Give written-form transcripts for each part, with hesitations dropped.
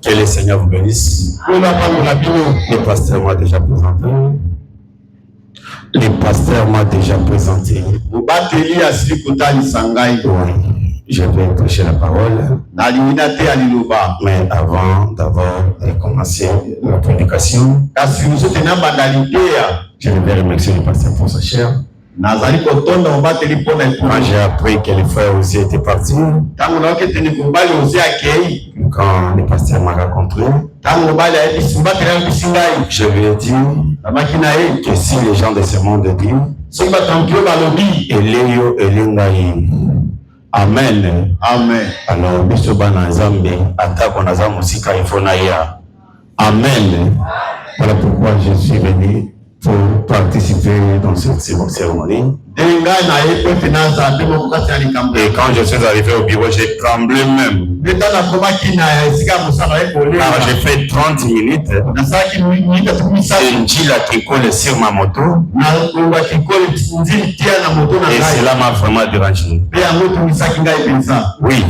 Que le Seigneur vous bénisse. Le pasteur m'a déjà présenté. Le pasteur m'a déjà présenté. Oui, je vais prêcher la parole. Mais avant d'abord de commencer la prédication, je vais remercier le pasteur pour sa chair. Quand j'ai appris que les frères Osée étaient partis, quand le pasteur m'a rencontré, je lui ai dit que si les gens de ce monde disent, Amen. Amen. Alors, Amen. Voilà pourquoi je suis venu pour participer dans cette cérémonie. Et quand je suis arrivé au bureau, j'ai tremblé même. Alors j'ai fait 30 minutes. J'ai une gila qui colle sur ma moto. Et cela m'a vraiment dérangé. Oui.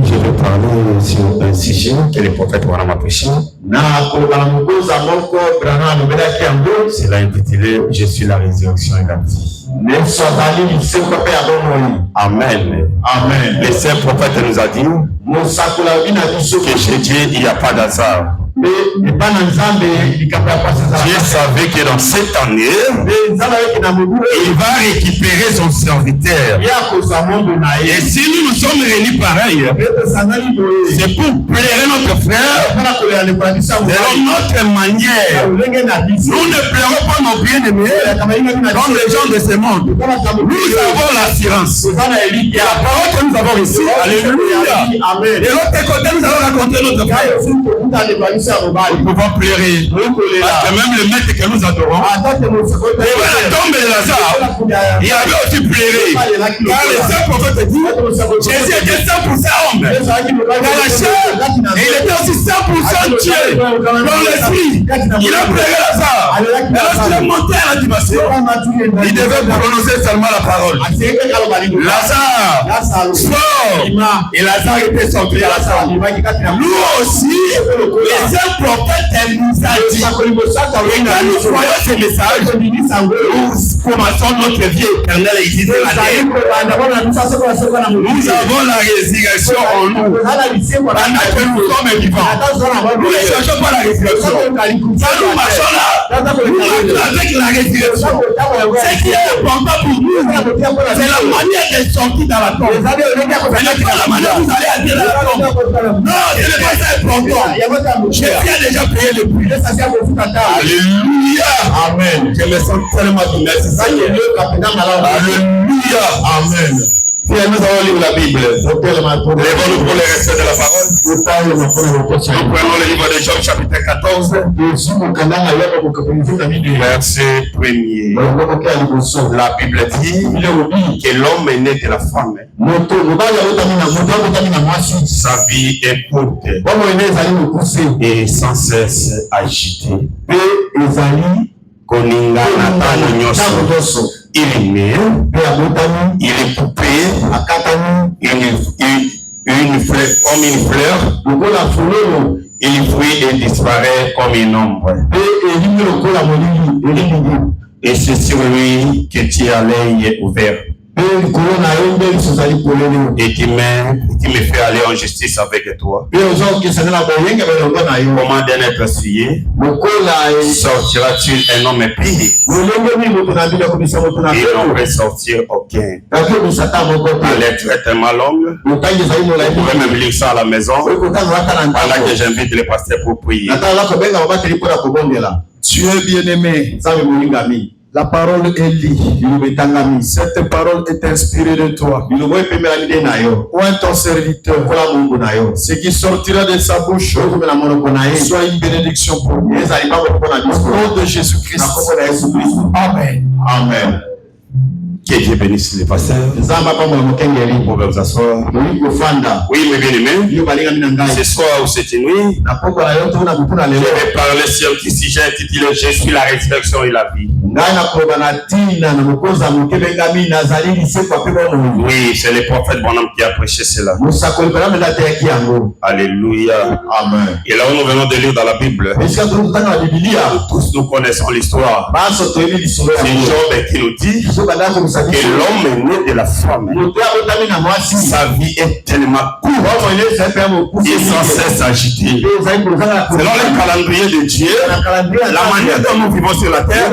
Je vais parler sur un sujet que le prophète m'a prêché. C'est là intitulé « Je suis la résurrection et la vie ». Amen. Amen. Le saint prophète nous a dit que chez Dieu, il n'y a pas d'hasard. Dieu savait que dans cette année, il va récupérer son serviteur. Et si nous sommes réunis pareil, c'est pour plaire notre frère de notre manière. Nous ne plairons pas nos bien-aimés comme les gens de ce monde. Nous avons l'assurance. Et la parole que nous avons ici, alléluia. De l'autre côté, nous allons raconter notre frère. Nous pouvons pleurer. Parce que même le maître que nous adorons, et la tombe de Lazare, il avait aussi pleuré. Car le saint prophète dit, Jésus était 100% homme dans la chair, et il était aussi 100% Dieu dans l'esprit. Il a pleuré Lazare. Et lorsqu'il est monté à la dimension, il devait prononcer seulement la parole. Lazare sort. Et Lazare était sorti. Nous aussi, les saints prophètes nous a dit, et quand nous voyons ces messages, nous commençons notre vie éternelle ici sur la terre. Nous avons la résurrection en nous. Pendant que nous sommes vivants, nous ne cherchons pas la résurrection. Quand nous marchons là, nous marchons avec la résurrection. Ce qui est important pour nous, c'est la manière de sortir dans la tombe. Ce n'est pas la manière où vous allez aller dans la tombe. Non, ce n'est pas ça important. Jésus a déjà payé le prix. Alléluia. Amen. Je me sens tellement merci. Alléluia. Amen. Nous allons lire la Bible. Lèvons-nous pour le respect de la parole. Nous prenons le livre de Job, chapitre 14. Verset 1er. La Bible dit que l'homme est né de la femme. Sa vie est courte et sans cesse agitée. Il est né, il est coupé, une fleur, comme une fleur, il fruit et disparaît comme une ombre. Et c'est sur lui que tu as l'œil ouvert. Et qui me fait aller en justice avec toi. Comment d'un être essuyé sortira-t-il un homme épris? Il n'en peut sortir aucun. La lettre est tellement longue. Vous pouvez même lire ça à la maison pendant que j'invite les pasteurs pour prier. Tu es bien-aimé. La parole est liée. Cette parole est inspirée de toi. Point ton serviteur. Ce qui sortira de sa bouche soit une bénédiction pour nous. Au nom de Jésus-Christ. Amen. Amen. Que Dieu bénisse les pasteurs. Vous pouvez vous asseoir. Oui, mes bien-aimés. Ce soir ou cette nuit, je vais parler sur un petit sujet intitulé « Je suis la résurrection et la vie ». Oui, c'est le prophète Branham qui a prêché cela. Alléluia. Amen. Et là où nous venons de lire dans la Bible, tous nous connaissons l'histoire. C'est Job qui nous dit que l'homme est né de la femme. Sa vie est tellement courte et sans cesse agitée. Selon le calendrier de Dieu, la manière dont nous vivons sur la terre,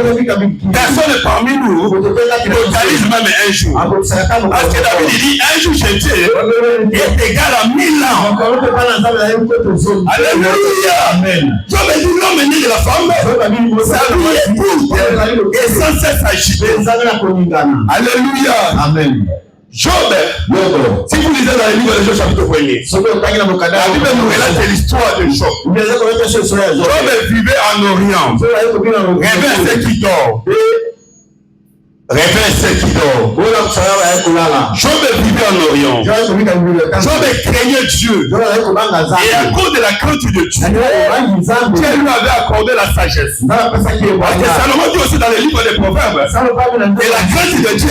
personne parmi nous totalise même un jour. Parce que David dit un jour chez Dieu est égal à 1000 ans. Alléluia. Amen. Job dit l'homme est né de la femme, sa vie est courte et sans cesse agitée. Alléluia. Amen. Job, si vous lisez dans le livre de Job chapitre 1er, la Bible nous relate l'histoire de Job. Job vivait en Orient, rêvait ce qui dort. Réveille ceux qui dorment. Job vivait en Orient. Job craignait Dieu. Et à cause de la crainte de Dieu, Dieu lui avait accordé la sagesse. Parce que Salomon dit aussi dans le livre des Proverbes que la crainte de Dieu,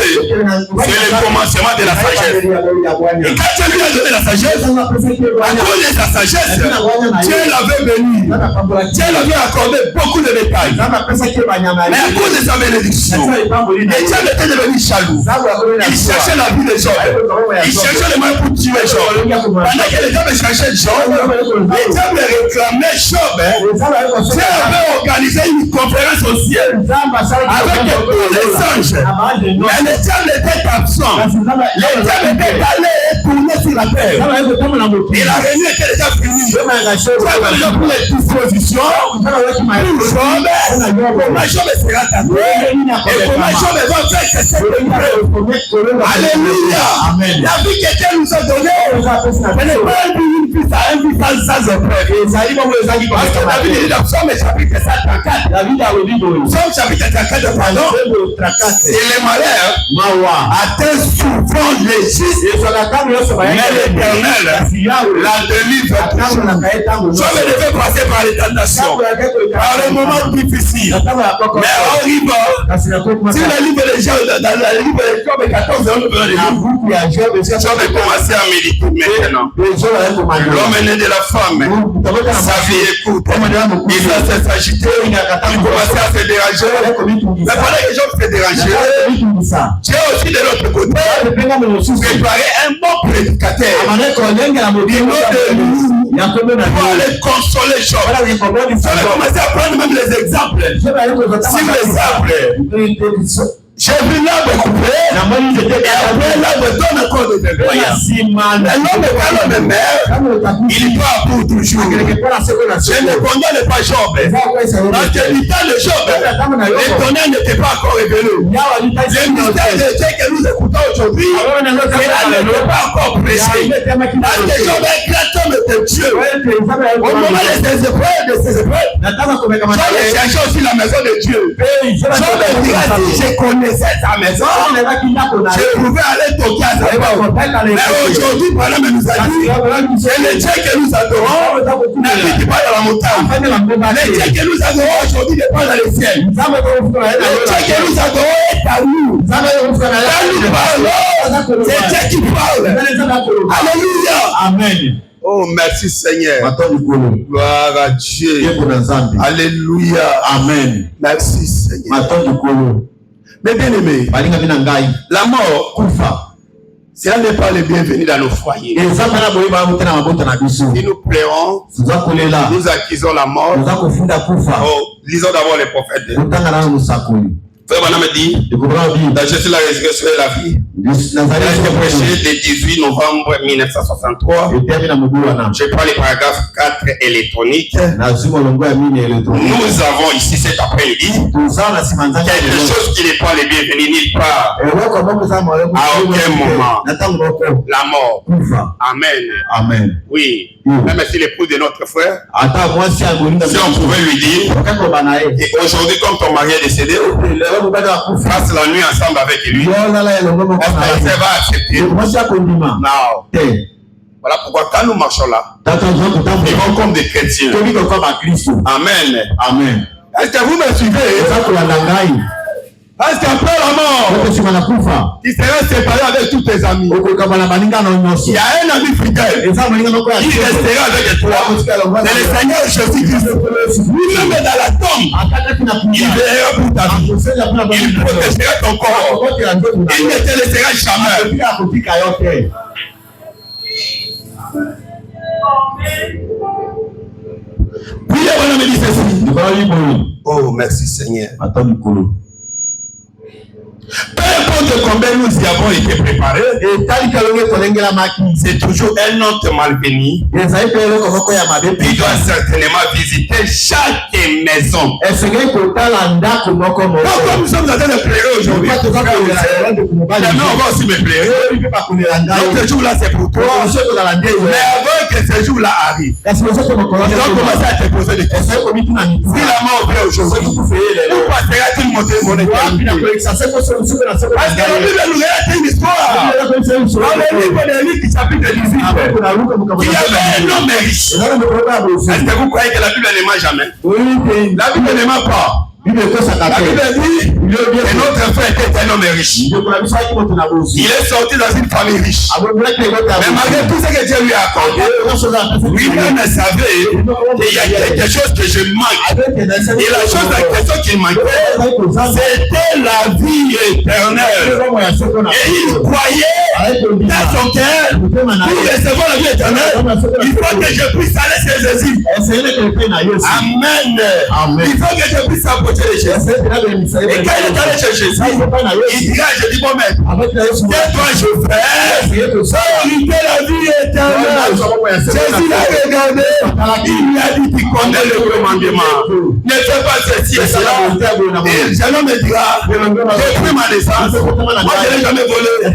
c'est le commencement de la sagesse. Et quand Dieu lui a donné la sagesse, à cause de sa sagesse, Dieu l'avait béni. Dieu l'avait accordé beaucoup de détails. Mais à cause de sa bénédiction, Dieu était devenu jaloux. Il cherchait la vie de Job. Il cherchait les moyens pour tuer Job. Pendant que les gens cherchaient Job, les gens réclamaient Job. Dieu avait organisé une conférence au ciel avec tous les anges. Mais les diables étaient absents. Les diables étaient allés tourner sur la terre. Et la réunion était déjà finie. Dieu avait déjà pris les dispositions pour Job. Comment Job sera tapé et comment Job va faire. Alléluia. Amen. La vie que Dieu nous a donnée, ce n'est pas une vie sans épreuve. Parce que David dit dans Psaume chapitre 34, Psaume chapitre 34, pardon, c'est le malheur atteint souvent les justes, mais l'Éternel la délivre toujours. Job devait passer par les tentations, par les moments difficiles, mais en arrivant, si le livre de Job, dans le livre de Job 14, Job a commencé à méditer maintenant. L'homme est né de la femme, sa vie est courte, il va s'agiter, il commençait à se déranger. Mais pendant que Job se dérangeait, Dieu aussi de l'autre côté préparait un bon prédicateur. Pour aller consoler Job. Il fallait commencer à prendre même les exemples. Si l'exemple, j'ai vu l'arbre coupé, et après l'arbre donne encore de bébés. L'homme est quand l'homme meurt, il part pour toujours. Je ne condamne pas Job. Parce que du temps de Job, l'étonnel n'était pas encore révélé. Le mystère de Dieu que nous écoutons aujourd'hui, il n'était pas encore prêché. Parce que Job est grand homme de Dieu. Au moment de ses épreuves, Job cherchait aussi la maison de Dieu. Job dit, je connaissais sa maison, je pouvais aller toquer à sa porte. Mais aujourd'hui, Branham nous a dit, c'est le Dieu que nous adorons, n'habite pas dans la montagne. Le Dieu que nous adorons aujourd'hui n'est pas dans le ciel. Le Dieu que nous adorons est à nous. Quand nous parlons, c'est Dieu qui parle. Alléluia. Amen. Oh, merci Seigneur. Gloire à Dieu. Alléluia. Amen. Merci Seigneur. Mais bien aimé, la mort, cela n'est pas le bienvenu dans nos foyers. Si nous pleurons, nous acquisons la mort. Oh, lisons d'abord les prophètes. Frère Branham dit, dans Jésus la résurrection et la vie, il a été prêché le 18 novembre 1963. Je prends les paragraphes 4 électroniques. Nous avons ici cet après-midi quelque chose qui n'est pas le bienvenu nulle part, à aucun moment. La mort. Amen. Amen. Oui. Même si l'époux de notre frère, si on pouvait lui dire, et aujourd'hui comme ton mari est décédé, passe la nuit ensemble avec lui, est-ce que ça va accepter? Non. Voilà pourquoi quand nous marchons là, vivons comme des chrétiens. Amen. Amen. Est-ce que vous me suivez? Parce qu'après la mort, tu seras séparé avec tous tes amis. Il y a un ami fidèle. Il restera avec toi. C'est le Seigneur Jésus-Christ. Lui-même dans la tombe, il veillera pour ta vie. Il protégera ton corps. Il ne te laissera jamais. Puis on me dit ceci. Oh, merci Seigneur. Peu importe combien nous y avons été préparés, c'est toujours un autre malvenu. Il doit certainement visiter chaque maison. Pourquoi nous sommes en train de pleurer aujourd'hui? Demain on va aussi me pleurer. Notre jour-là c'est pour toi. Mais avant que ce jour-là arrive, ils ont commencé à te poser des questions. Si la mort vient aujourd'hui, où passera-t-il mon éternité? Parce que la Bible nous relate une histoire. Dans le livre de Luc, chapitre 18, il y avait un homme riche. Est-ce que vous croyez que la Bible ne ment jamais? La Bible ne ment pas. La Bible dit que notre frère était un homme riche. Il est sorti dans une famille riche. Mais malgré tout ce que Dieu lui a accordé, lui-même savait qu'il y a quelque chose que je manque. Et la chose, la question qu'il manquait, c'était la vie éternelle. Et il croyait dans son cœur, pour recevoir la vie éternelle, il faut que je puisse aller chez Jésus. Amen. Il faut que je puisse approcher de Jésus. Et quand il est allé chez Jésus, il dira, je dis, bon maître, qu'est-ce que toi je fais pour hériter la vie éternelle? Jésus l'a regardé, il lui a dit, tu connais le commandement. Ne fais pas ceci et cela. Et Jésus me dira, j'ai pris ma naissance. Moi je n'ai jamais volé, je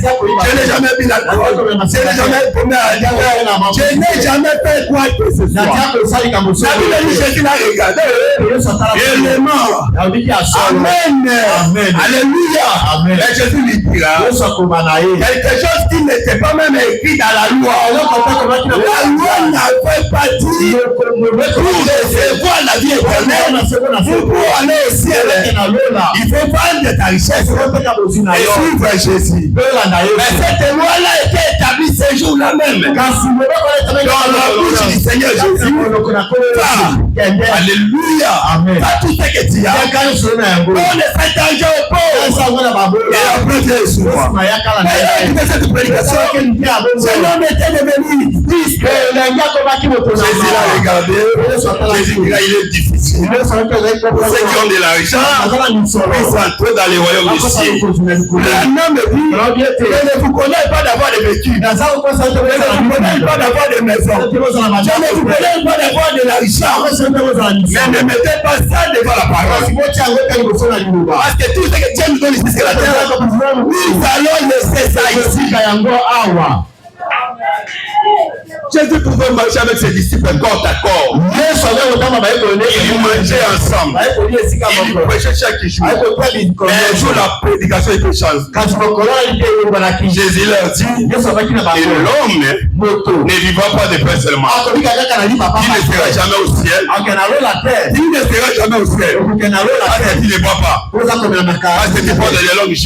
n'ai jamais bu l'alcool, je n'ai jamais tombé à la guerre, je n'ai jamais fait quoi que ce soit. La Bible dit, Jésus l'a regardé, et il est mort. Amen. Alléluia. Et Jésus lui dira quelque chose qui n'était pas même écrit dans la loi. La loi n'avait pas dit pour recevoir la vie éternelle, pour aller au ciel, il faut vendre ta richesse et suivre Jésus. Mais cette loi-là était établie ce jour-là même dans la bouche du Seigneur Jésus. Alléluia. Tout ce que tu as, on ne fait argent au pauvre. Et après Dieu est sur moi. Et cette prédication, ce homme était devenu disque. Jésus l'a regardé. Jésus dit, il est difficile. Pour ceux qui ont de l'argent, ils sont entrés dans les royaumes du ciel. L'homme dit, je ne vous connais pas d'avoir des vécus. Je ne vous connais pas d'avoir des maisons. Je ne vous connais pas d'avoir de l'argent. Mais ne mettez pas ça devant la parole. Parce que tout ce que Dieu nous donne ici, c'est la terre. Nous allons laisser ça ici. Jésus pouvait marcher avec ses disciples corps à corps. Ils mangeaient ensemble. Ils prêchaient chaque jour. Mais un jour, la prédication était changée. Jésus leur dit, et l'homme ne vivra pas de pain seulement. Il ne sera jamais au ciel. Il ne sera jamais au ciel. Parce que tu ne bois pas. Parce que tu prends de l'éloge.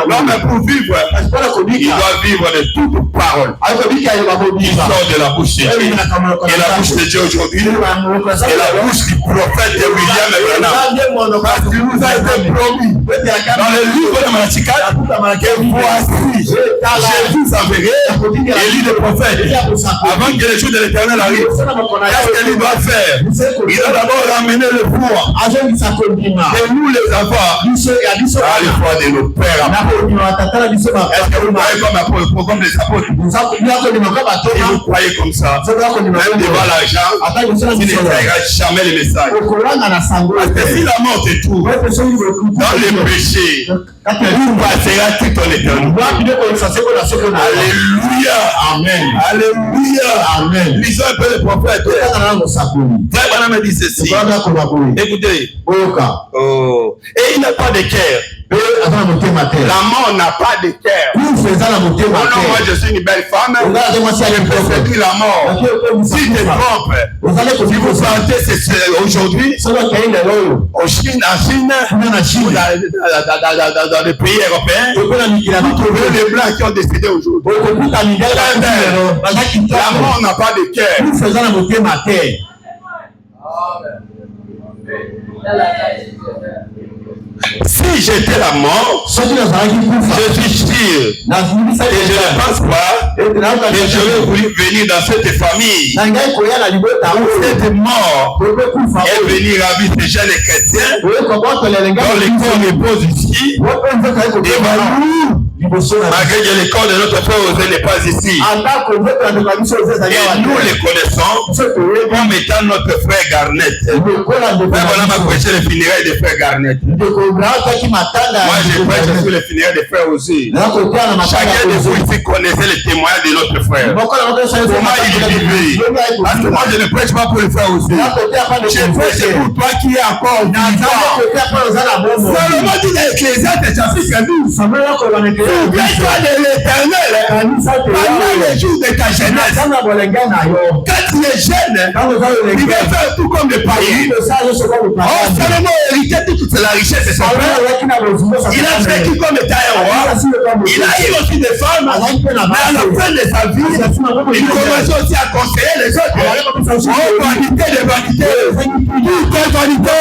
L'homme pour vivre, il doit vivre de toute parole. Il sort de la bouche de Dieu. Et la bouche de Dieu aujourd'hui, et la bouche du prophète William Branham. Parce qu'il nous a été promis dans le livre de Malachie que voici, Jésus s'enverrait, Élie le prophète, avant que les jours de l'éternel arrivent. Qu'est-ce qu'il doit faire? Il doit d'abord ramener le pouvoir de nous les enfants à l'effort de nos pères. Est-ce que vous croyez comme les apôtres? Et vous croyez comme ça? Même devant l'argent, tu ne trahiras jamais le message. Parce que si la mort te trouve dans le péché, où passera toute ton éternité? Alléluia. Amen. Alléluia. Amen. Lisons un peu le prophète. Frère Branham dit ceci. Écoutez. Oh. Et il n'a pas de cœur. La mort n'a pas de cœur. Non, moi je suis une belle femme. Je peux séduire la mort. Si tu te trompes, si vous partez aujourd'hui en Chine, ou dans les pays européens, vous trouvez les blancs qui ont décédé aujourd'hui. La mort n'a pas de cœur. Si j'étais la mort, je suis sûr et je ne pense pas que j'aurais voulu venir dans cette famille où cette mort est venue ravir ces jeunes chrétiens dont les corps reposent ici. Malgré que les corps de notre frère Osée n'est pas ici. Et nous les connaissons comme étant notre frère Garnet. Même on a prêché les funérailles des frères Garnet. Moi je prêche sur les funérailles des frères Osée. Chacun de vous ici connaissait les témoignages de notre frère. Comment il vivait. Parce que moi je ne prêche pas pour les frères Osée. Je prêche pour toi qui es encore vivant. Seulement dit dans l'Ecclésiaste chapitre 12. Souviens-toi de l'Éternel pendant les jours de ta jeunesse. Quand tu es jeune, tu vas faire tout comme les païens. Seulement hérité de toute la richesse de son père. Il a vécu comme étant un roi. Il a eu aussi des femmes. Mais à la fin de sa vie, il commençait aussi à conseiller les autres. Oh, vanité de vanité. Tout est vanité.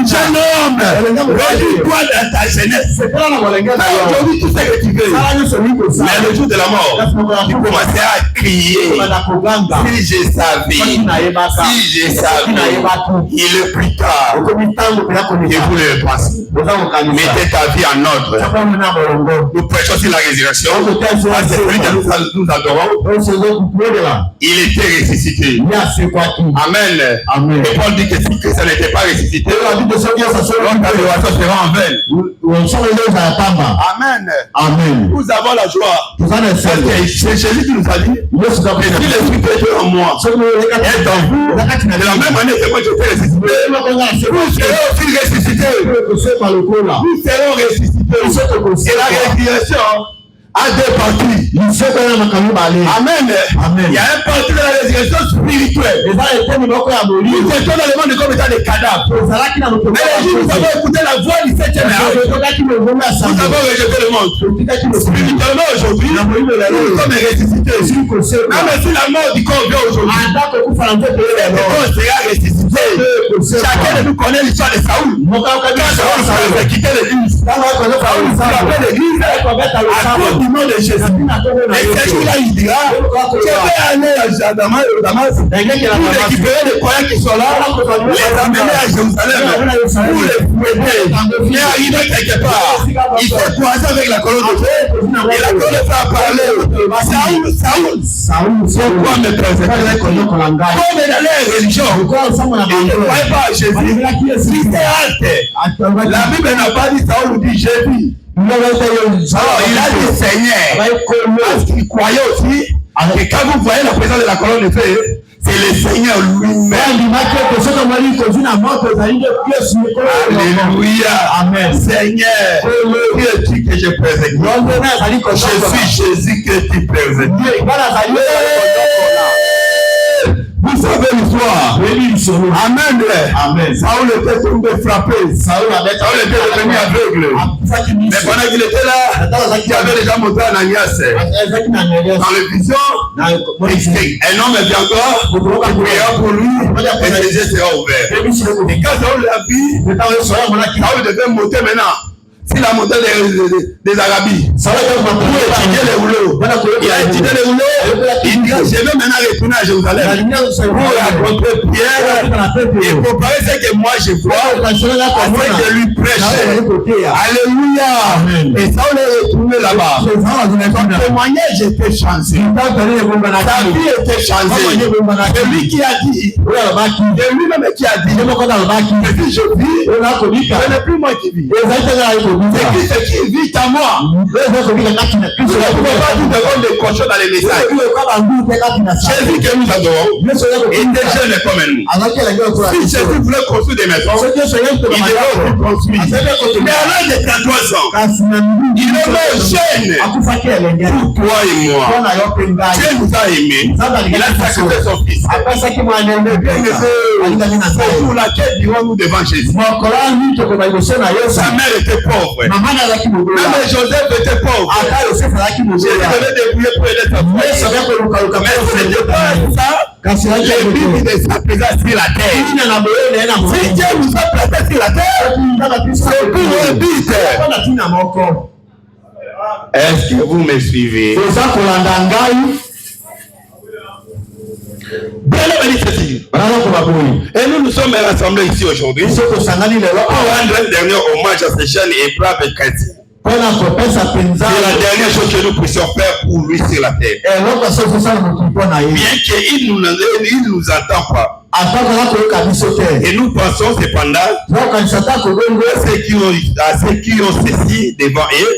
Jeune homme, redis-toi dans ta jeunesse. Aujourd'hui, tout ce que tu veux. Mais le jour de la mort, tu commençais à crier. Si je savais, il est plus tard. Et vous le pensez. Mettez ta vie en ordre. Nous prêchons sur la résurrection. Parce que celui que nous adorons, il était ressuscité. Amen. Et Paul dit que si Christ n'était pas ressuscité, notre adoration sera en vain. Amen. Amen. Nous avons la joie. C'est Jésus qui nous a dit que si l'Esprit est en moi et est en vous, de la même manière que moi je suis ressuscité, vous serez aussi ressuscités. Nous serons ressuscités. Et la résurrection a deux parties. Amen. Il y a un parti de la résurrection spirituelle. Nous étions dans le monde comme étant des cadavres. Mais les jours, nous avons écouté la voix du 7e âge. Nous avons rejeté le monde. Spirituellement aujourd'hui, nous sommes ressuscités. Même si la mort du corps vient aujourd'hui, le corps sera ressuscité. Chacun de nous connaît l'histoire de Saoul. Quand Saoul a quitté l'église, Saoul frappait l'église à cause du nom de Jésus. Et c'est là il dira, je vais aller à Damas pour récupérer les croyants qui sont là, les amener à Jérusalem pour les fouetter. Mais arrivé quelque part, il s'est croisé avec la colonne de feu et la colonne de feu a parlé. Saoul, pourquoi me persécuter? Comme dans les religions, ils ne croyaient pas à Jésus. La Bible n'a pas dit Saoul, dit Jésus. Il a dit Seigneur. Parce qu'il croyait aussi que quand vous voyez la présence de la colonne de feu, c'est le Seigneur lui-même. Alléluia. Amen. Seigneur, qui es-tu que je persécute? Je suis Jésus que tu persécutes. Vous savez l'histoire. Amen. Amen. Saoul était tombé frappé. Saoul était devenu aveugle. Mais pendant qu'il était là, il avait déjà monté à Ananias. Dans les visions, un homme est encore, il priera pour lui et ses yeux seront ouverts. Et quand Saoul l'a vu, Saoul devait monter maintenant. S'il a monté des Arabies, pour étudier les rouleaux, il a étudié les rouleaux, il dit je vais maintenant retourner à Jérusalem pour rencontrer Pierre et préparer ce que moi je vois, afin de lui prêcher. Alléluia. Et ça on est retourné là-bas. Son témoignage était changé. Sa vie était changée. C'est lui qui a dit, c'est lui-même qui a dit, je vis, ce n'est plus moi qui vis. C'est Christ qui vit en moi. Vous ne pouvez pas tout devant des cochons dans les messages. Jésus que nous adorons était jeune comme nous. Si Jésus voulait construire des maisons, il devait aussi construire. Mais à l'âge de 33 ans, il est mort jeune pour toi et moi. Dieu nous a aimés. Il a sacrifié son fils. Pour laquelle dirons-nous devant Jésus? Sa mère était pauvre. Même Joseph était pauvre. Jésus devait débrouiller pour aider sa famille. Mais ce n'était pas ça. Les Bibles ne s'apaisaient sur la terre. Si Dieu nous a placés sur la terre, c'est pour nos buts. Est-ce que vous me suivez? Et nous sommes rassemblés ici aujourd'hui pour rendre un dernier hommage à ces jeunes et braves chrétiens. C'est la dernière chose que nous puissions faire pour lui sur la terre. Bien qu'il ne nous entend pas. Et nous pensons cependant à ceux qui ont ceci devant eux.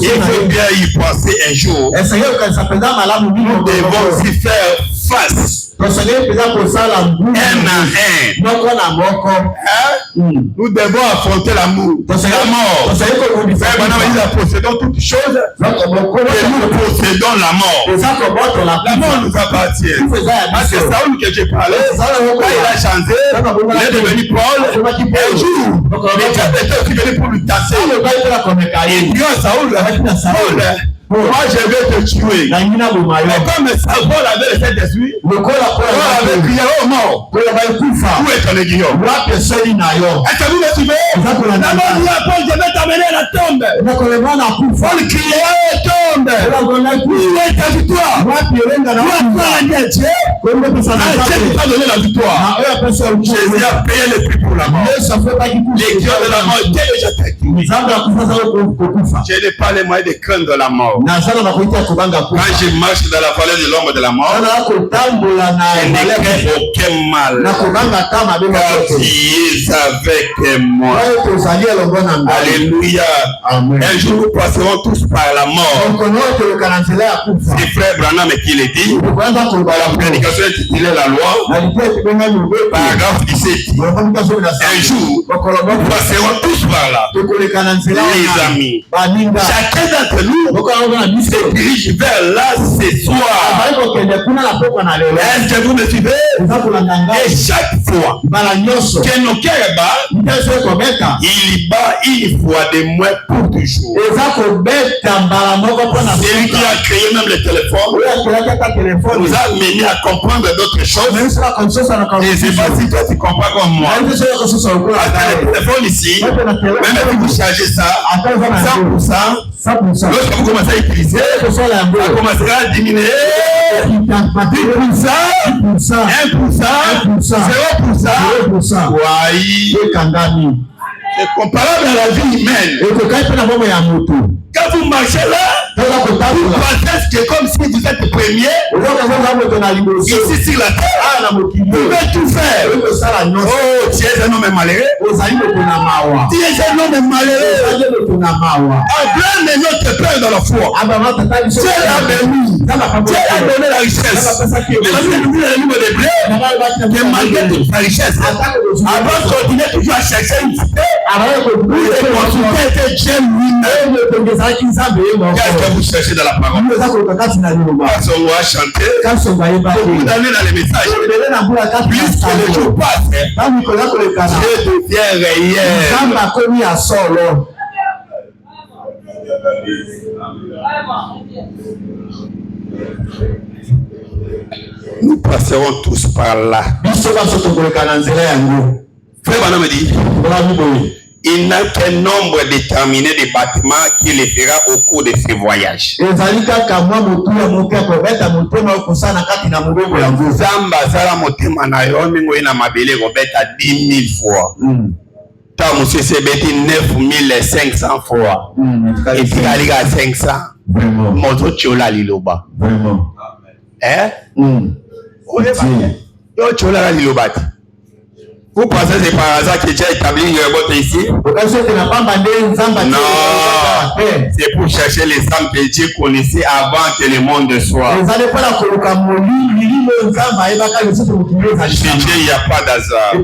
Il faut bien y penser un jour. Nous devons aussi faire face. Un à un. Nous devons affronter l'amour. La mort. Nous possédons toutes choses. Nous possédons la mort. La mort nous appartient. Parce que Saoul que j'ai parlé, quand il a changé, il est devenu Paul. Un jour, les diables étaient aussi venus pour lui tasser. Et Dieu Saoul, moi je vais te tuer. Mais comme Saul avait laissé détruire, Paul avait crié oh mort. Où est ton aiguillon? Est-ce que vous me suivez? D'abord dit à Paul, je vais t'amener à la tombe. Paul criait oh tombe. Où est ta victoire? Où est la Dieu? Dieu ne pas donné la victoire. Jésus a payé le prix pour la mort. Les cœurs de la mort étaient déjà vaincu. Je n'ai pas les moyens de craindre la mort. Quand je marche dans la vallée de l'ombre de la mort, je ne crains aucun mal. Car tu es avec moi. Alléluia. Un jour nous passerons tous par la mort. C'est frère Branham qui le dit. La prédication intitulée la loi. Paragraphe 17. Un jour nous passerons tous par là. Les amis. Chacun d'entre nous se dirige vers là ce soir. Est-ce que vous me suivez? Et chaque fois que nos cœurs battent, il bat une fois de moins pour toujours. Celui qui a créé même le téléphone nous a mené à comprendre d'autres choses. Et c'est pas si toi tu comprends comme moi. Le téléphone ici, même si vous chargez ça, 100%, lorsque vous commencez à utiliser, ça commencera à diminuer. 10%, 1%, 0%. C'est comparable à la vie humaine. Quand vous marchez là, vous pensez que comme si vous êtes premier, ici sur la terre, vous pouvez tout faire. Oh, tu es un homme malheureux. Tu es un homme malheureux. En plein de notre père dans la foi. Dieu l'a béni. Dieu a donné la richesse. Mais quand vous oubliez le livre de blé, que malgré toute sa richesse, avant de continuer toujours à chercher une cité, consulter que Dieu lui-même. Qu'est-ce que vous cherchez dans la parole? Parce qu'on va chanter, beaucoup d'années dans les messages. Plus que les jours passent, Dieu devient réel. Nous passerons tous par là. Frère Branham me dit, il n'a qu'un nombre déterminé de bâtiments qu'il les fera au cours de ses voyages. Zamba zala motema na yo mingo ina mabele robeta 10 000 fois. Ta monsieur c'est beti 9500 fois. Et puis ali ga 500. Moto chola liloba. Hein? Yo chola liloba. Vous pensez que c'est par hasard que Dieu a établi une révolte ici? Non, c'est pour chercher les âmes que Dieu connaissait avant que le monde soit. Chez Dieu, il n'y a pas d'hasard. Ce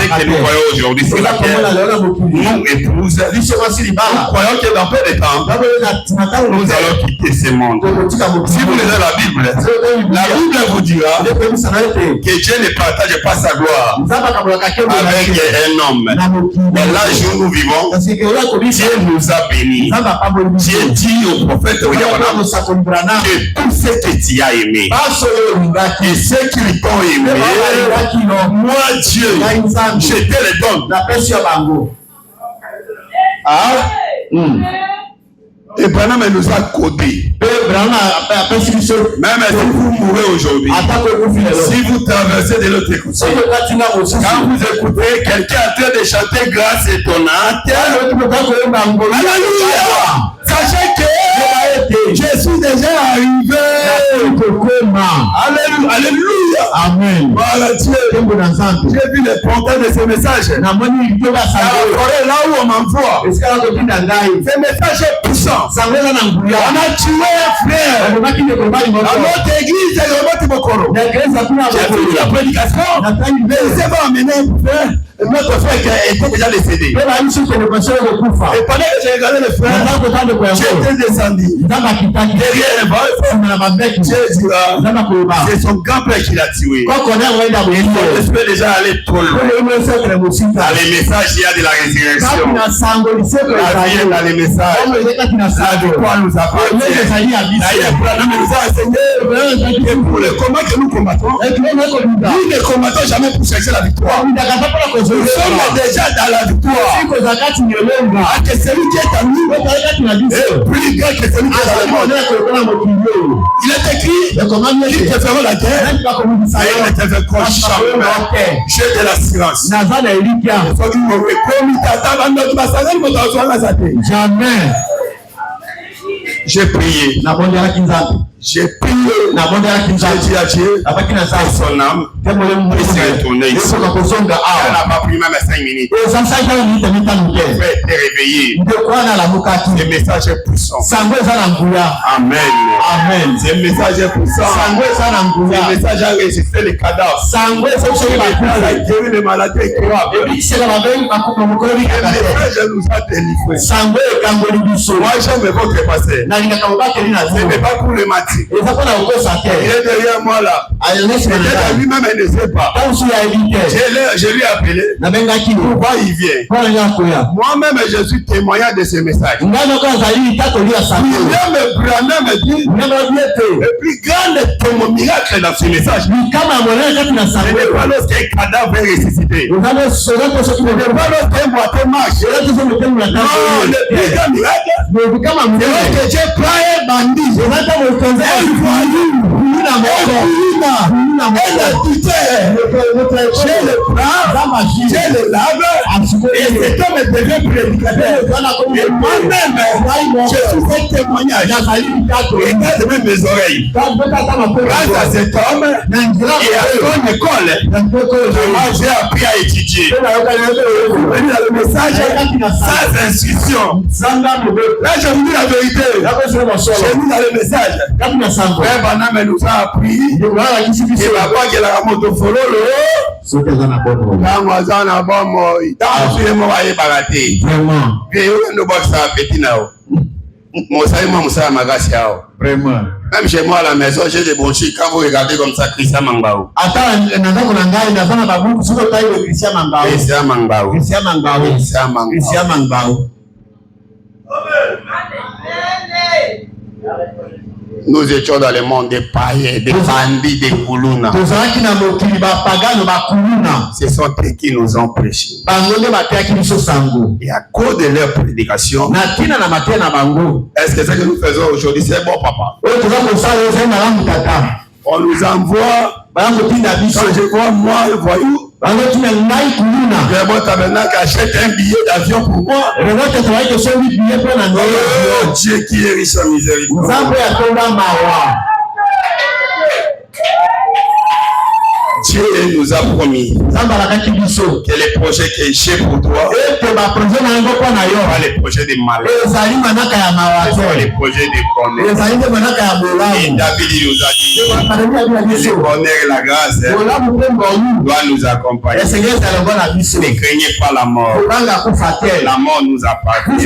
que nous voyons aujourd'hui, c'est laquelle nous épouse. Nous croyons que dans peu de temps, nous allons quitter ce monde. Si vous lisez la Bible vous dira que Dieu ne partage pas sa gloire avec un homme. Mais là où nous vivons, Dieu nous a bénis. Dieu dit au prophète que tout ce que tu as aimé et ceux qui t'ont aimé, moi Dieu, je te le donne. Ah? Et Branham nous a codé. Même si vous mourrez aujourd'hui, si vous traversez de l'autre côté, quand vous écoutez quelqu'un en train de chanter grâce étonnante, alléluia, sachez que je suis déjà arrivé. Alléluia. Amen. Voilà Dieu. J'ai vu les portails de ce message. La forêt là où on m'envoie. Ce message est puissant. On a tué un frère. Dans notre église, j'ai fini la prédication. Mais ils vont amener notre frère qui était déjà décédé. Et pendant que j'ai regardé le frère, j'étais descendu. Derrière le Dieu dira, c'est son grand-père qui l'a tué. Je peux déjà aller trop loin. Dans les messages, il y a de la résurrection. La vie est dans les messages. La victoire nous appartient. D'ailleurs, Branham nous a enseigné que pour le combat que nous combattons, nous ne combattons jamais pour chercher la victoire. Nous sommes déjà dans la victoire. Que celui qui est en nous est plus grand que celui qui est dans le monde. Il est écrit, ils te feront la guerre, et ils te feront jamais. J'ai de l'assurance. Jamais. J'ai prié. J'ai prié. J'ai dit à Dieu, son âme, il s'est retourné ici. Elle n'a pas pris même 5 minutes. Je vais te réveiller. Ce message est puissant. Amen. Amen. Ce message est puissant. Ce message a résisté les cadavres. Ce message a guéri les maladies incurables. Ce message nous a délivrés. Moi, j'aime votre passé. Ce n'est pas pour le matin. Il est derrière moi là. Peut-être lui-même il ne sait pas. Je lui ai appelé. Pourquoi il vient? Moi-même je suis témoignant de ce message. Il vient me dit le plus grand miracle dans ce message. Ce n'est pas lorsqu'un cadavre est ressuscité. Ce n'est pas lorsqu'un boiteux marche. Non, le plus grand miracle, c'est lorsque Dieu prend un bandit. J'ai le lave et cet homme devient prédicateur. Et moi-même, je suis un témoignage. Regarde même mes oreilles. Grâce à cet homme et à son école, j'ai appris à étudier. Le message sans instruction. Là, je vous dis la vérité. J'ai mis dans le message. Frère Branham nous a appris que papa qui a moto fololo dans mazan na bomo dans sur mo va y barater vraiment et on doit ça petit nao mon ça moi ça magasi yao vraiment même chez moi à la maison j'ai des bons chics quand vous regardez comme ça Christian Mangbaou attends naza ko ngai naza na babu siko tayo Christian Mangbaou Christian Mangbaou nous étions dans le monde des païens, des bandits, des koulouna. Ce sont eux qui nous ont prêché. Et à cause de leur prédication, est-ce que ce que nous faisons aujourd'hui, c'est bon, papa? On nous envoie, quand je vois moi, le voyou, le tabernacle achète un billet d'avion pour moi. Oh Dieu qui est riche en miséricorde. Dieu nous a promis que les projets qui échouent pour toi, pas les projets de malheur, pas les projets de bonheur. Et David nous a dit le bonheur et la grâce doivent nous accompagner. Ne craignez pas la mort. La mort nous appartient.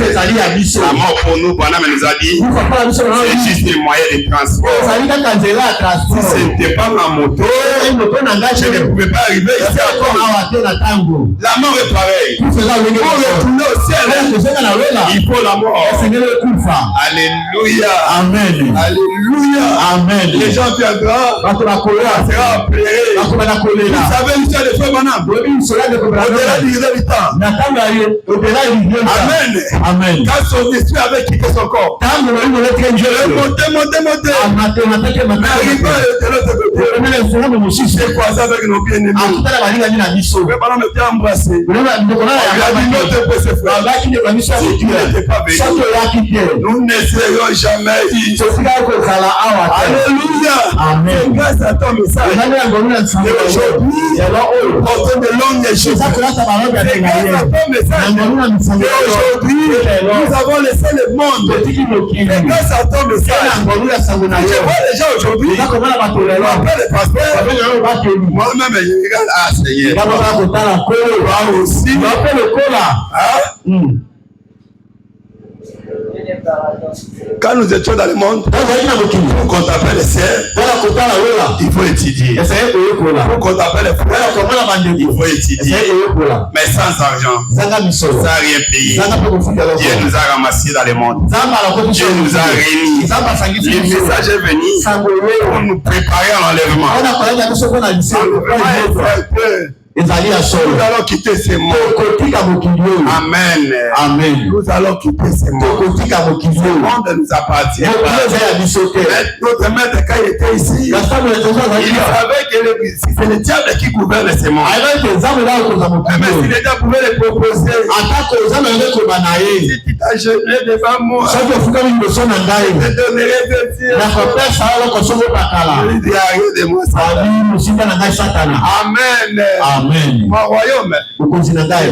La mort pour nous, Bonhomme nous a dit c'est juste des moyens de transport. Si ce n'était pas ma moto, je ne pouvais pas arriver ici encore. La mort est pareille. Pour retourner au ciel, il faut la mort. Alléluia. Amen. Alléluia. Amen. Les gens viendront. Sera appelé. Vous savez l'histoire de Frère Bonhomme. Au-delà du temps. Amen. Amen. Quand son esprit avait quitté son corps, monter. Mais arrivé de l'autre côté, c'est quoi ça avec nos bien-aimés? Frère Bonhomme était embrassé. On lui a dit notre petit frère. Si tu n'étais pas venu, nous ne serions jamais ici. Alléluia. Amen. Grâce à ton message. Et aujourd'hui, portant de longues échecs. Grâce à ton message. Et aujourd'hui, nous avons laissé le monde. Et grâce à ton message. Je vois les gens aujourd'hui. Je m'appelle le pasteur. Moi-même, je regarde. Ah, Seigneur. Toi aussi. Quand nous étions dans le monde, pour qu'on t'appelle les sœurs, il faut étudier. Pour qu'on t'appelle les frères, il faut étudier. Mais sans argent, sans rien payer, Dieu nous a ramassés dans le monde. Dieu nous a réunis. Le message est venu pour nous préparer à l'enlèvement. Nous allons quitter ces mondes. Amen. Amen. Nous allons quitter ces mondes. Le monde nous appartient. Notre maître, quand il était ici, il savait que c'est le diable qui gouverne ces mondes. Mais si le diable pouvait les proposer, si tu t'as jeté devant moi, je te donnerai de Dieu. Il dit, arrête de moi ça. Amen. Amen. Mon royaume, pas le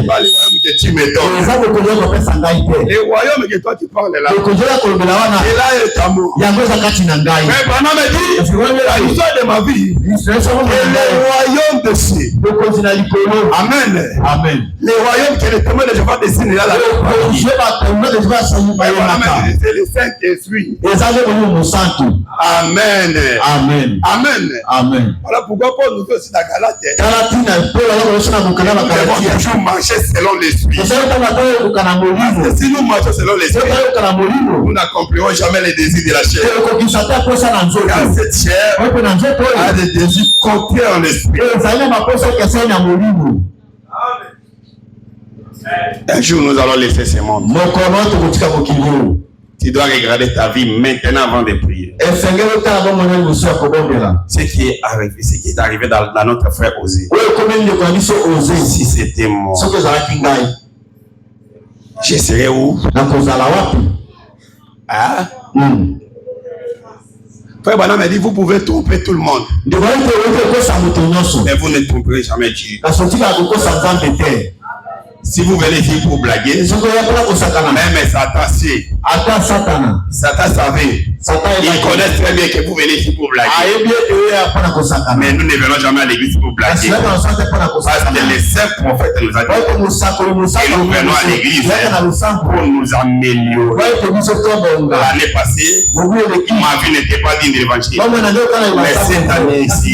royaume que tu me donnes. Le royaume que toi tu parles là. Et là est amour. Mais Bonhomme me dit, l'histoire de ma vie, le royaume de Dieu. Amen. Amen. Le royaume que le témoin de Jéhovah dessine là. C'est le Saint-Esprit. Amen. Amen. Amen. Amen. Voilà pourquoi Paul nous dit aussi dans Galate. Nous devons toujours marcher selon l'esprit. Si nous marchons selon l'esprit, nous n'accomplirons jamais les désirs de la chair. Car cette chair a des désirs contraires en l'esprit. Un jour, nous allons laisser ce monde. Tu dois regarder ta vie maintenant avant de prier. Ce qui est arrivé dans notre frère Osée. Si c'était moi, je serais où? Ah? Frère Bonhomme a dit, vous pouvez tromper tout le monde. Mais vous ne tromperez jamais Dieu. Si vous venez ici pour blaguer, même Satan sait. Satan savait. Il connaît très bien que vous venez ici pour blaguer. Mais nous ne venons jamais à l'église pour blaguer. Parce que les saints prophètes nous ont dit. Et nous venons à l'église pour nous améliorer. L'année passée, ma vie n'était pas digne de l'évangile. Mais cette année ici,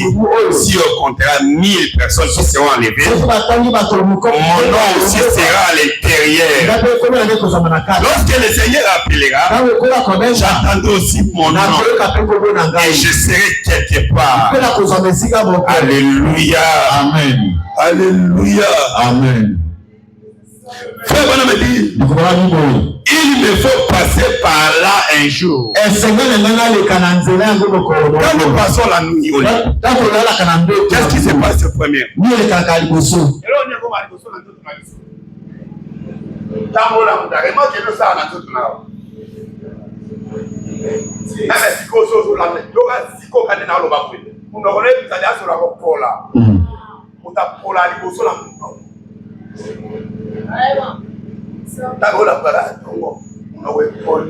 si au contraire 1000 personnes qui seront enlevées, mon nom aussi sera à l'intérieur. Lorsque le Seigneur appellera, j'attendrai aussi mon nom et je serai quelque part. Alléluia. Amen. Alléluia. Amen. Frère Bonhomme dit, il me faut passer par là un jour. Quand nous passons la nuit, qu'est-ce qui se passe premier? pour la liboso la moto. D'accord, la parade. On a eu Paul.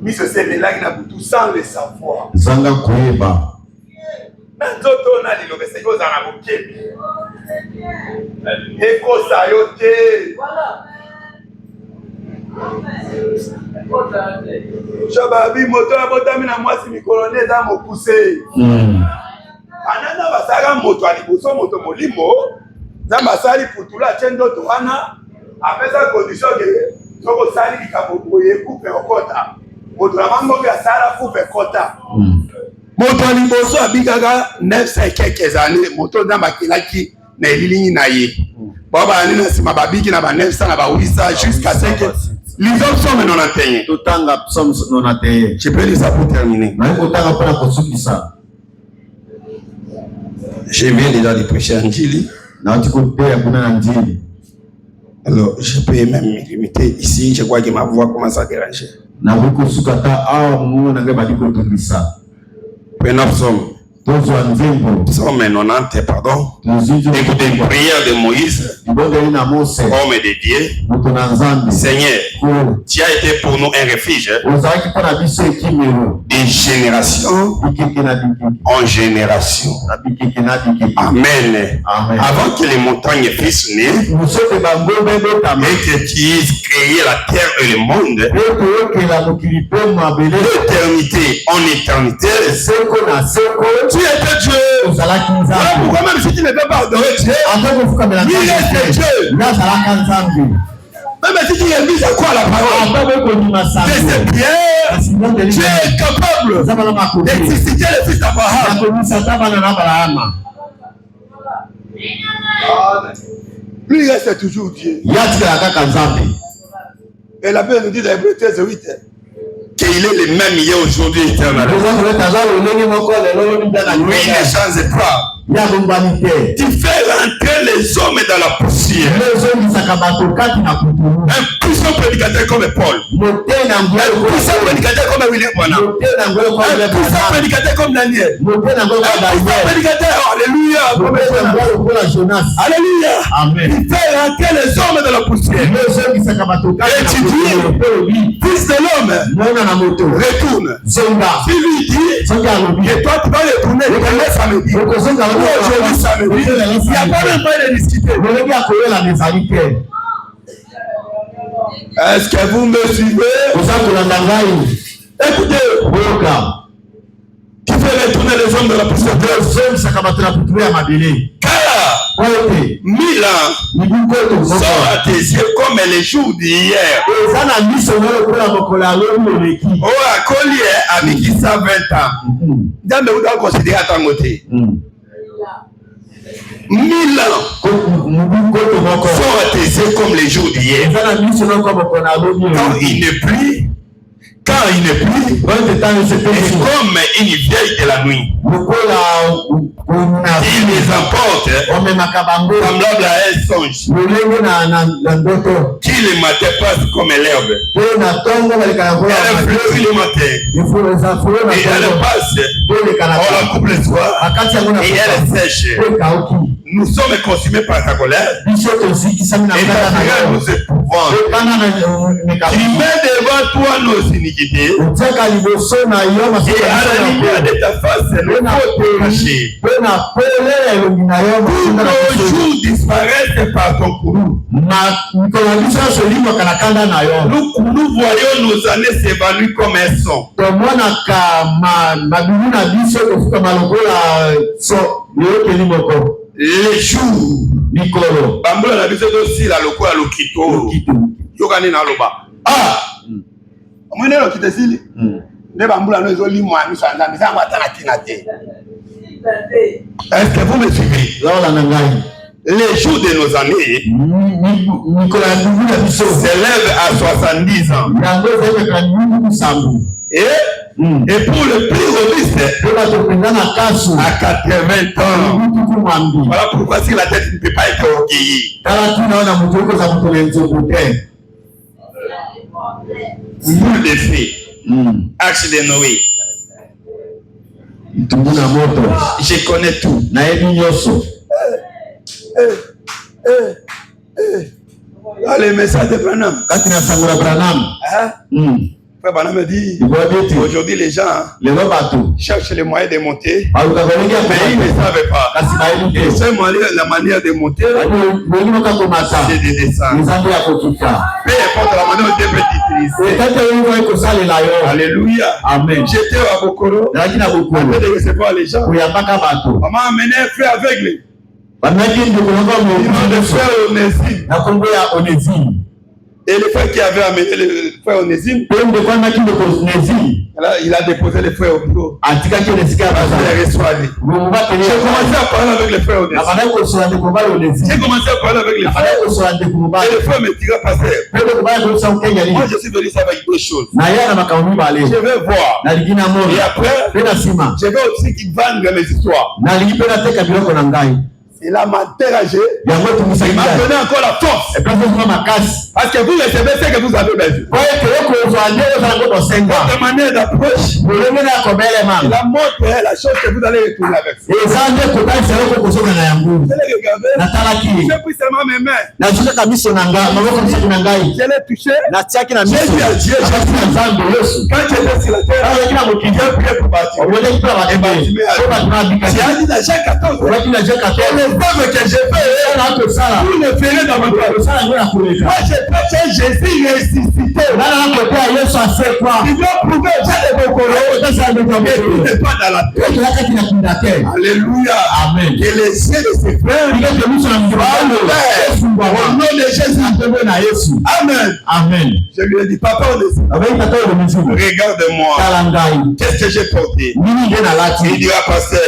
Mais ce c'est les langues tout sans le savoir. Zanga Koeba. Nzoto na lilo bese yo za na bokebi. Eko sayote. Voilà. Shababi moto ya botami na mwasi mikolone za mokuse. Anana basaka moto alibuso moto molimo. Za basali putula chendo to wana. Apesa condition ke soko sali kikaboye coupe okota. Moto la mambo ya sala coupe kota. Moto aliboso abikaka 900 quelques années moto dans bakilaki na elilingi na ye. Baba ani na sima babiki na ba 900 na ba 800 jusqu'à 5 les autres sont 91. Totanga Psalm 91. Je peux lire ça pour terminer. Je viens déjà de prêcher Anjili. Alors, je peux même me limiter ici. Je crois que ma voix commence à déranger. Prenons psaume. Psaume 90, pardon. Écoutez une prière de Moïse, homme de Dieu. Seigneur, tu as été pour nous un refuge de génération en génération. Amen. Avant que les montagnes fussent nées et que tu aies créé la terre et le monde, d'éternité en éternité, tu étais Dieu. Pourquoi même si tu ne peux pas adorer Dieu, il reste Dieu. Même si tu révises à quoi la parole de cette prière, tu es capable d'exister le fils d'Abraham. Lui il reste toujours Dieu. Et la Bible nous dit dans Hébreux 13:8 qu'il est le même hier, aujourd'hui, éternellement. Lui ne change pas. Tu fais rentrer les hommes dans la poussière. Un puissant prédicateur comme Paul. Un puissant prédicateur comme William Branham. Un puissant prédicateur comme Daniel. Un puissant prédicateur, alléluia. Alléluia. Tu fais rentrer les hommes dans la poussière. Et tu dis, fils de l'homme, retourne. Si lui dit, et toi tu vas retourner le samedi. Aujourd'hui samedi, il n'y a pas même pas de discuter. Est-ce que vous me suivez? Écoutez, qui fait retourner les hommes de la poussière? Car 1000 ans sont à tes yeux comme les jours d'hier. Oh, à collier avec ça 20 ans. Dans le monde, on considère à ta côté. 1000 ans sont à tes yeux comme les jours d'hier. Quand il ne plie, c'est comme une vieille de la nuit. Il les emporte semblable à un songe qui le matin passe comme l'herbe. Elle fleurit le matin et elle passe, on la coupe le soir et elle sèche. Nous sommes consumés par sa colère et ta colère nous épouvante. Tu mets devant toi nos iniquités et à la lumière de ta face nous faut cacher. Tous nos jours disparaissent par ton courroux. Nous voyons nos années s'évanouir comme un son. Les jours bambola na biso aussi la lokola lokito yokani na loba omwene lokite sili ne bambola no ezoli mwa miso anga misango atana tina te. Est-ce que vous me suivez? Les jours de nos années s'élèvent à 70 ans. Et pour le plus robuste, à 80 ans. Voilà pourquoi si la tête ne peut pas être orgueillie. Boule de feu, axe de Noé. Je connais tout. Dans les messages de Branham. Quand tu as Sangura Branham. Frère Branham me dit, aujourd'hui les gens cherchent les moyens de monter, mais ils ne savent pas. Et seule la manière de monter, c'est de descendre. Peu importe la manière dont tu peux t'utiliser. Alléluia. Amen. J'étais à Bokoro, en train de recevoir les gens. Maman a amené un frère aveugle. Il m'a de frère Onésime. Et le frère qui avait amené le frère Onésime, il a déposé le frère au bureau. J'ai commencé à parler avec le frère Onésime. J'ai commencé à parler avec le frère. Et le frère me dira, pasteur, moi je suis venu ça avec deux choses. Je vais voir. Et après, je vais aussi qu'ils vendent mes histoires. Il a m'interrogé. Il m'a donné encore la force. Parce que vous recevez ce que vous avez besoin. Votre manière d'approche, il a montré la chose que vous allez retrouver avec vous. Je puis seulement mes mains. Je l'ai touché. J'ai dit à Dieu, quand j'étais sur la terre, j'ai prié pour bâtir. J'ai dit dans Jean 14, les œuvres que j'ai fait, vous le ferez dans votre cœur. Moi, j'ai prêché Jésus ressuscité. Il doit prouver au Dieu de vos collègues que tout n'est pas dans la terre. Alléluia. Amen. Que les yeux de ses frères au nom de Jésus. Amen. Amen. Je lui ai dit, papa, regarde-moi. Qu'est-ce que j'ai porté? Il dira, pasteur,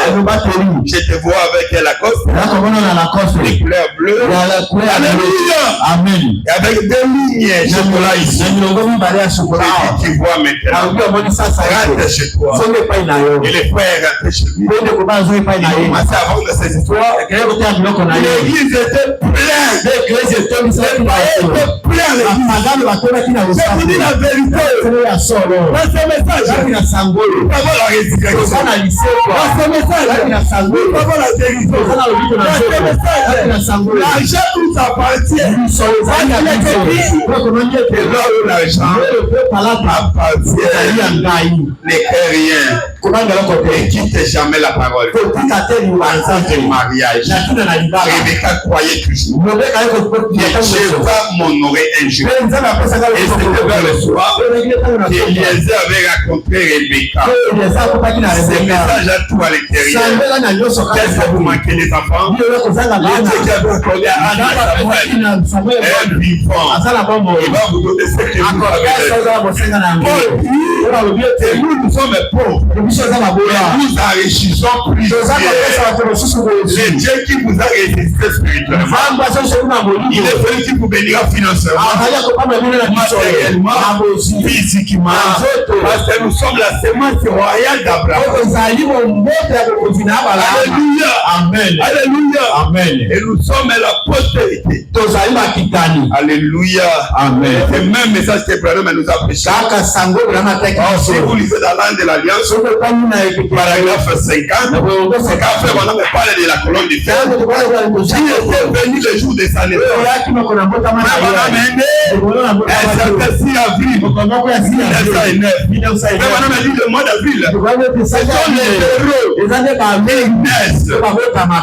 je te vois avec la coste. Les couleurs bleues. Alléluia. Amen. Et avec des lignes chocolat ici. Tu vois maintenant. Rentre chez toi. Et les frères rentrent chez lui. Ils ont commencé à vendre ces histoires. L'église était pleine. L'église était pleine. Je vous dis la vérité. Dans ce message, nous avons la résurrection. Dans ce message, nous avons la guérison. L'argent nous appartient. L'argent appartient. Les rien. Ne quitte jamais la parole. En temps de mariage, Rebecca croyait toujours que Dieu va m'honorer un jour. Et c'était vers le soir qu'Eliezer avait rencontré Rebecca. Ce message a tout à l'intérieur. Qu'est-ce que vous manquez les enfants? Le Dieu qui avait accordé à Anna Samuel un vivant. Il va vous donner ce que vous avez besoin. Nous sommes pauvres. Nous enrichissons plus. Le Dieu qui vous a résisté spirituellement, il est celui qui vous bénira financièrement, matériellement, physiquement, parce que nous sommes la sémence royale d'Abraham. Alléluia. Amen. Alléluia. Amen. Et nous sommes la postérité. Alléluia. Amen. C'est le même message que Branham nous a prêché. Si vous lisez dans l'an de l'Alliance, paragraphe 50, c'est quand Frère Branham parle de la colonne du fer, qui était venu le jour de sa naissance. Frère Branham est né un certain 6 avril 1909. Frère Branham a dit le mois d'avril, ce sont les héros qui naissent. Et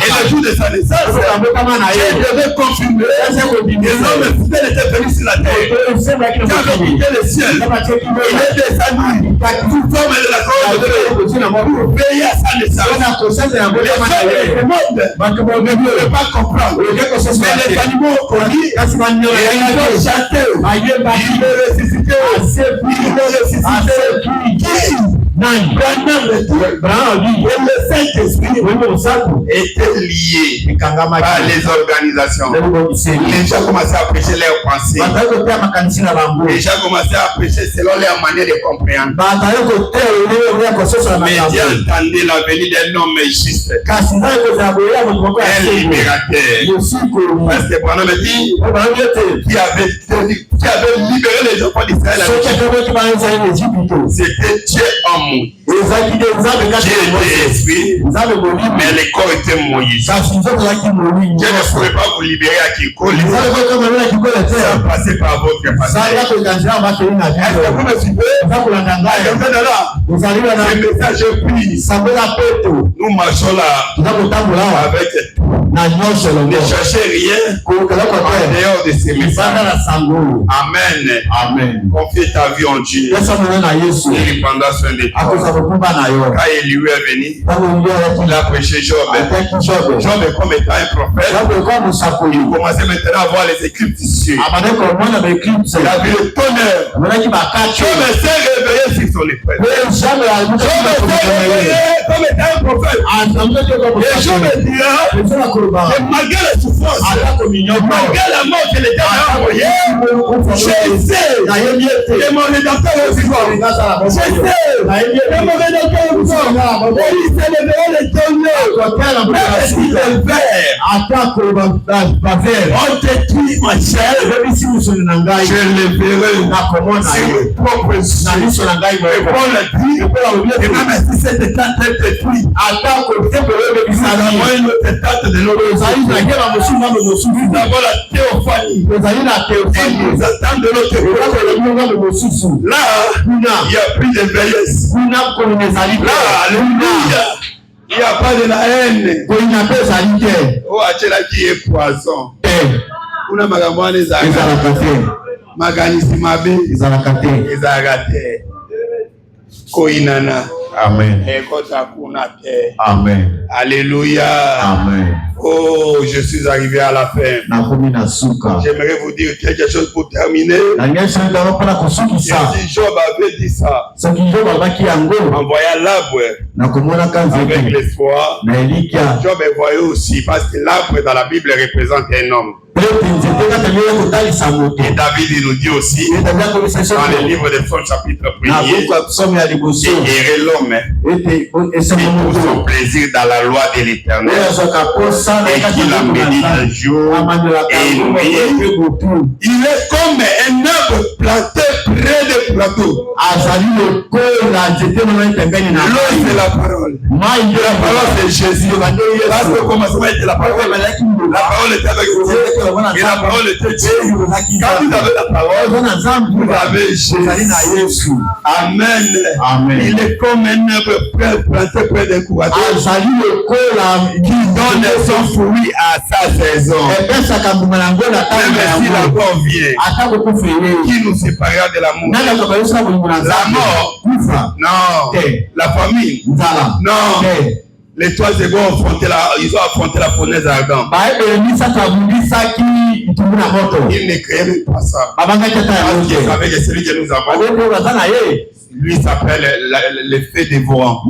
le jour de sa naissance, Dieu devait confirmer les hommes fidèles étaient venus sur la terre. Qui avaient quitté le ciel. Il est descendu tout comme de la colonne de Dieu pour veiller à sa naissance. Les gens du monde ne pouvaient pas comprendre. Mais les animaux ont connu et ils ont chanté. Il est ressuscité. Il est ressuscité. Le Saint-Esprit était lié par les organisations. Les gens commençaient à prêcher leurs pensées. Les gens commençaient à prêcher selon leur manière de comprendre. Mais Dieu entendait la venue d'un homme juste, un libérateur. Parce que Branham dit qui avait libéré les enfants d'Israël, c'était Dieu homme. mouillé. Dieu était esprit, mais le corps était mouillé. Dieu ne pouvait pas vous libérer à Kikoli sans passer par votre passé. Est-ce que vous me suivez? Ce message est pris. Nous marchons là avec tout. Ne cherchez rien en dehors de ces messages. Amen. Amen. Confie ta vie en Dieu. Il prendra soin de toi. Quand Élie est venu, il a prêché Job. Job, comme étant un prophète, il commençait maintenant à voir les éclipses du ciel. Il a vu le tonnerre. Job s'est réveillé sur son épreuve. Job s'est réveillé comme étant un prophète. Et Job dira que malgré la souffrance, malgré la mort que l'État a envoyée, je sais que mon rédempteur est aussi fort. Je sais que mon rédempteur est aussi fort. Et il s'est réveillé le tonnerre. Même s'il est vert, on détruit ma chair. Je le verrai sur mes propres yeux. Et Paul a dit, et même si cette état est détruite, nous avons une autre état de l'autre. Nous avons la théophanie. Et nous attendons de l'autre côté. Là, il n'y a plus de vieillesse. Là, alléluia. Il n'y a pas de la haine. Oh, Achela qui est poison. Kuna magambo ezalaka maganisi mabe ezalaka te koinana. Amen. Amen. Alléluia. Amen. Oh, je suis arrivé à la fin. J'aimerais vous dire quelque chose pour terminer. Job avait dit ça en voyant l'arbre avec l'espoir. Job voyait aussi parce que l'arbre dans la Bible représente un homme. Et David nous dit aussi dans le livre de Psaumes chapitre 1er, et l'homme et tout son plaisir dans la loi de l'Éternel et qu'il en médite un jour et une nuit. Il est comme un arbre planté près des plateaux. L'eau c'est la parole. La parole c'est Jésus. Parce que commencement était la parole. La parole était avec vous. Et la parole était Dieu. Quand vous avez la parole, vous avez Jésus. Amen. Amen. Il est comme un arbre planté près des couvertures qui donne son fruit à sa saison. Même si la mort vient, qui nous séparera de l'amour? La mort? Non. La famine? Non. Les trois égaux ils ont affronté la fournaise ardente. Ils ne créaient pas ça. Parce qu'ils savaient que celui que nous avons, lui s'appelle l'effet dévorant.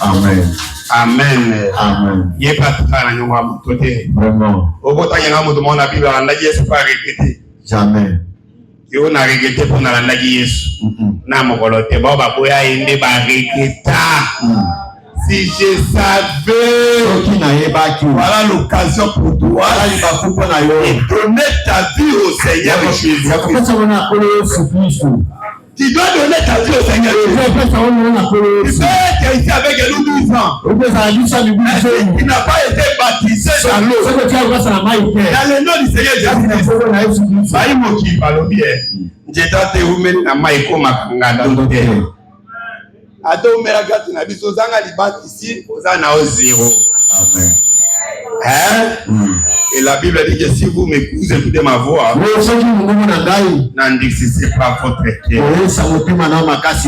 Amen. Amen. Amen. Il n'y a pas de temps à nous côté. Vraiment. Au bout de temps, nous demandons la Bible, on a dit, c'est pas regretter. Jamais. Et on a regretté pour nous la Jésus. N'a pas volonté. Bon, bah, pour y aller, bah, regretter. Si je savais, voilà l'occasion pour toi et donner ta vie au Seigneur Jésus. Tu dois donner ta vie au Seigneur Jésus. Tu peux être ici avec nous 12 ans. Il n'a pas été baptisé dans l'eau. Dans le nom du Seigneur Jésus. Baïmoki Balobier. J'étais ouvert na maïko makanganda. Ado meragati na biso zanga libati ici ozana au zéro. Amen. Hein? Et la Bible dit que si vous écoutez ma voix, n'indiquez c'est pas votre cœur.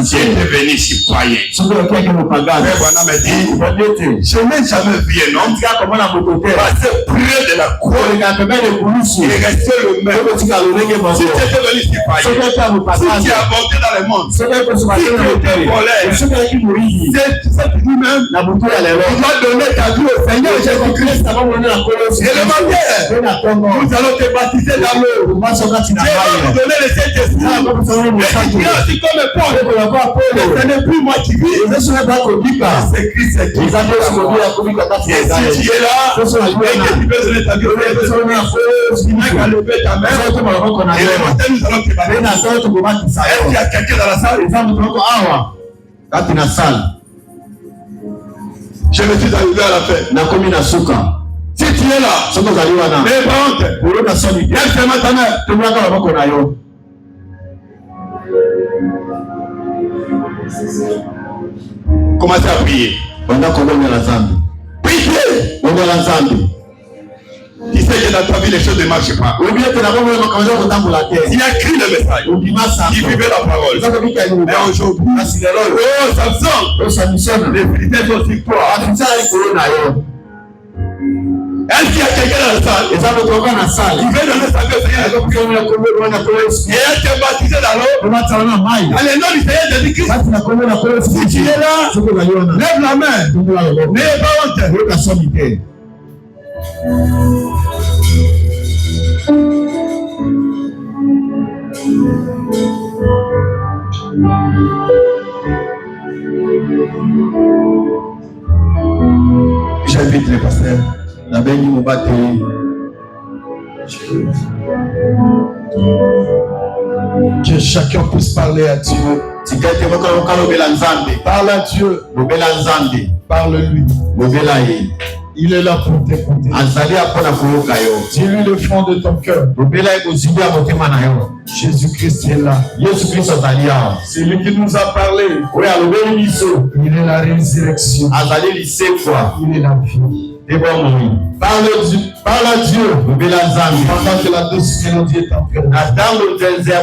J'étais venu ici païen. Voilà me dit, je n'ai jamais vu un homme passer près de la croix et rester le même. Si tu étais venu ici païen, si tu as monté dans le monde, si tu étais volé, c'est lui-même, tu dois donner ta vie au Seigneur Jésus-Christ. Et le monde terre, nous allons te baptiser dans l'eau. Dieu va nous donner le Saint-Esprit. Et tu es aussi comme Paul. Ce n'est plus moi qui vis, c'est Christ qui vit. Et si tu es là, et que tu veux donner ta vie, tu n'as qu'à lever ta main. Et le matin, nous allons te baptiser. Est-ce qu'il y a quelqu'un dans la salle? Je me suis arrivé à la fête. Si tu es là, mais par honte, lève tes mains ta mère. Commencez à prier. Priez. Tu sais que dans ta vie, les choses ne marchent pas. Il a écrit le message. Il vivait la parole. Mais aujourd'hui, Samson, les Philistins sont sur toi. Est-ce qu'il y a quelqu'un dans la salle? Il veut donner sa vie au Seigneur. Et elle t'est baptisé dans l'eau. Dans le nom du Seigneur Jésus-Christ. Si tu es là, lève la main. N'ayez pas honte. J'invite les pasteurs. Que chacun puisse parler à Dieu. Parle à Dieu. Parle-lui. Il est là pour t'écouter. Dis-lui le fond de ton cœur. Jésus-Christ est là. C'est lui qui nous a parlé. Il est la résurrection. Il est la vie. Parle à Dieu. Pendant que la douce mélodie est en train de